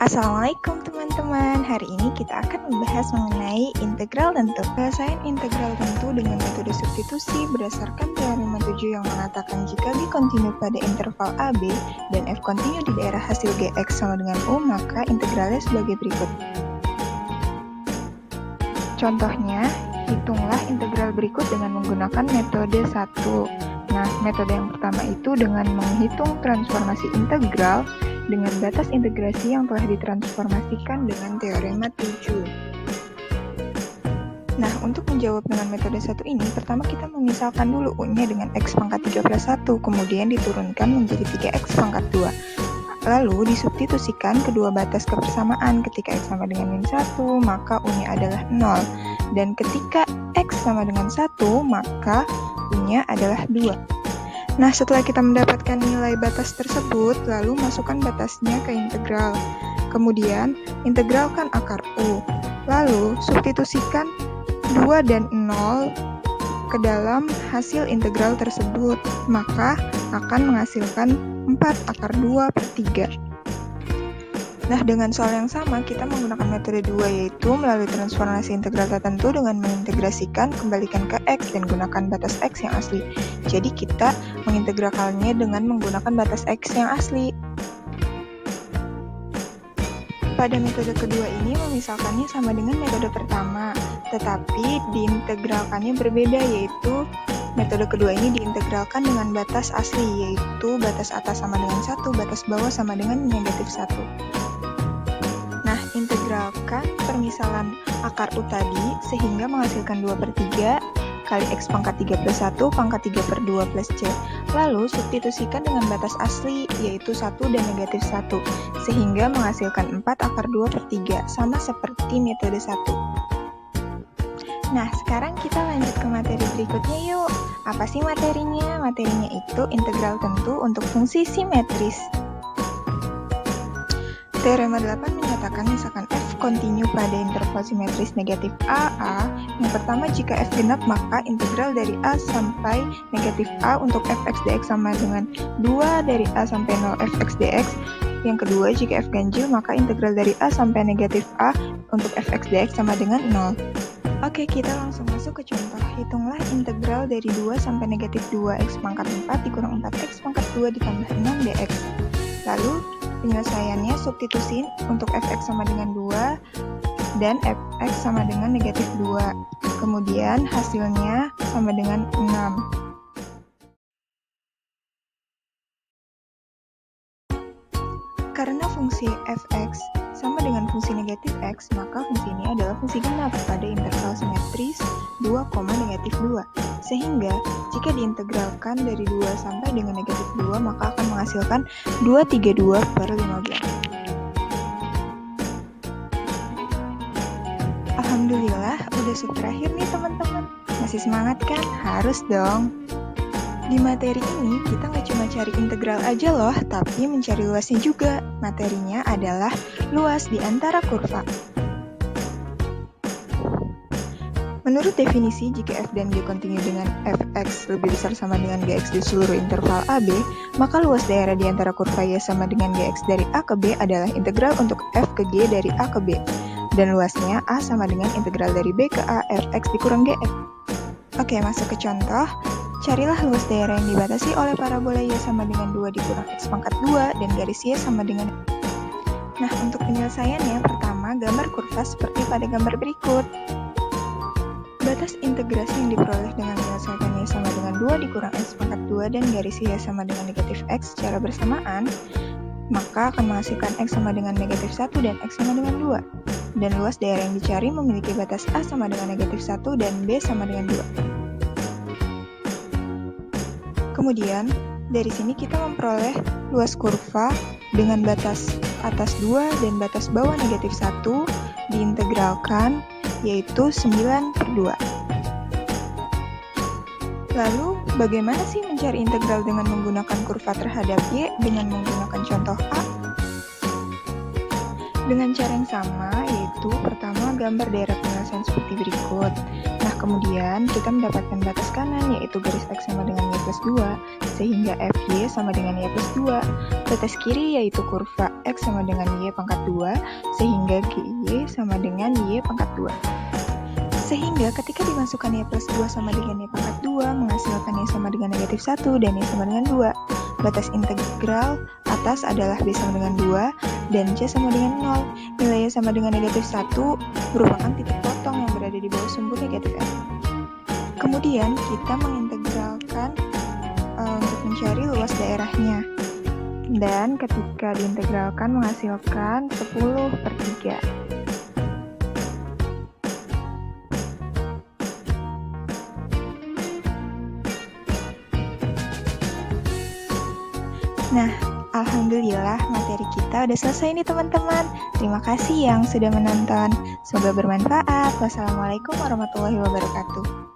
Assalamualaikum teman-teman. Hari ini kita akan membahas mengenai integral tentu. Penyelesaian integral tentu dengan metode substitusi berdasarkan teorema 7 yang mengatakan jika G kontinu pada interval AB dan F kontinu di daerah hasil Gx sama dengan U, maka integralnya sebagai berikut. Contohnya, hitunglah integral berikut dengan menggunakan metode 1. Nah, metode yang pertama itu dengan menghitung transformasi integral dengan batas integrasi yang telah ditransformasikan dengan teorema 7. Nah, untuk menjawab dengan metode 1 ini, pertama kita memisalkan dulu U-nya dengan X pangkat 3 plus 1, kemudian diturunkan menjadi 3X pangkat 2. Lalu disubstitusikan kedua batas kebersamaan. Ketika X sama dengan min 1, maka U-nya adalah 0. Dan ketika X sama dengan 1, maka U-nya adalah 2. Nah, setelah kita mendapatkan nilai batas tersebut, lalu masukkan batasnya ke integral. Kemudian, integralkan akar U. Lalu, substitusikan 2 dan 0 ke dalam hasil integral tersebut. Maka, akan menghasilkan 4 akar 2 per 3. Nah, dengan soal yang sama, kita menggunakan metode 2, yaitu melalui transformasi integral tertentu dengan mengintegrasikan, kembalikan ke X, dan gunakan batas X yang asli. Jadi, kita mengintegralkannya dengan menggunakan batas X yang asli. Pada metode kedua ini, memisalkannya sama dengan metode pertama, tetapi diintegralkannya berbeda, yaitu metode kedua ini diintegralkan dengan batas asli, yaitu batas atas sama dengan 1, batas bawah sama dengan negatif 1. Nah, integralkan permisalan akar U tadi sehingga menghasilkan 2 per 3 kali X pangkat 3 plus 1 pangkat 3 per 2 plus C. Lalu, substitusikan dengan batas asli, yaitu 1 dan negatif 1, sehingga menghasilkan 4 akar 2 per 3, sama seperti metode 1. Nah, sekarang kita lanjut ke materi berikutnya yuk. Apa sih materinya? Materinya itu integral tentu untuk fungsi simetris. Teorema 8 menyatakan misalkan F kontinu pada interval simetris negatif AA. Yang pertama, jika F genap maka integral dari A sampai negatif A untuk fx dx sama dengan 2 dari A sampai 0 fx dx. Yang kedua, jika F ganjil maka integral dari A sampai negatif A untuk fx dx sama dengan 0. Oke, kita langsung masuk ke contoh. Hitunglah integral dari 2 sampai negatif 2x pangkat 4 dikurang 4x pangkat 2 ditambah 6 dx. Lalu, penyelesaiannya substitusin untuk fx sama dengan 2 dan fx sama dengan negatif 2. Kemudian hasilnya sama dengan 6. Karena fungsi fx sama dengan fungsi negatif x, maka fungsi ini adalah fungsi genap pada interval simetris 2, negatif 2. Sehingga, jika diintegralkan dari 2 sampai dengan negatif 2, maka akan menghasilkan 232 per 15. Alhamdulillah, udah sub terakhir nih teman-teman. Masih semangat kan? Harus dong. Di materi ini, kita nggak cuma cari integral aja loh, tapi mencari luasnya juga. Materinya adalah luas di antara kurva. Menurut definisi, jika F dan G kontinu dengan Fx lebih besar sama dengan Gx di seluruh interval AB, maka luas daerah di antara kurva Y sama dengan Gx dari A ke B adalah integral untuk F ke G dari A ke B. Dan luasnya A sama dengan integral dari B ke A Fx dikurang Gx. Oke, masuk ke contoh. Carilah luas daerah yang dibatasi oleh parabola Y sama dengan 2 dikurang X pangkat 2 dan garis Y sama dengan. Nah, untuk penyelesaiannya, pertama gambar kurva seperti pada gambar berikut. Batas integrasi yang diperoleh dengan menyelesaikan Y sama dengan 2 dikurang X pangkat 2 dan garis Y sama dengan negatif X secara bersamaan, maka akan menghasilkan X sama dengan negatif 1 dan X sama dengan 2. Dan luas daerah yang dicari memiliki batas A sama dengan negatif 1 dan B sama dengan 2. Kemudian, dari sini kita memperoleh luas kurva dengan batas atas 2 dan batas bawah negatif 1 diintegralkan, yaitu 9 per 2. Lalu, bagaimana sih mencari integral dengan menggunakan kurva terhadap Y dengan menggunakan contoh A? Dengan cara yang sama, yaitu pertama gambar daerah penyelesaian seperti berikut. Nah, kemudian kita mendapatkan batas kanan, yaitu garis X sama dengan Y plus 2, sehingga FY sama dengan Y plus 2. Batas kiri yaitu kurva X sama dengan Y pangkat 2, sehingga GY sama dengan Y pangkat 2. Sehingga ketika dimasukkan Y plus 2 sama dengan Y pangkat 2, menghasilkan Y sama dengan negatif 1 dan Y sama dengan 2. Batas integral atas adalah B sama dengan 2 dan C sama dengan 0. Nilai Y sama dengan negatif 1 merupakan titik potong yang berada di bawah sumbu negatif N. Kemudian kita mengintegralkan untuk mencari luas daerahnya. Dan ketika diintegralkan menghasilkan 10/3. Nah, alhamdulillah materi kita udah selesai nih teman-teman. Terima kasih yang sudah menonton. Semoga bermanfaat. Wassalamualaikum warahmatullahi wabarakatuh.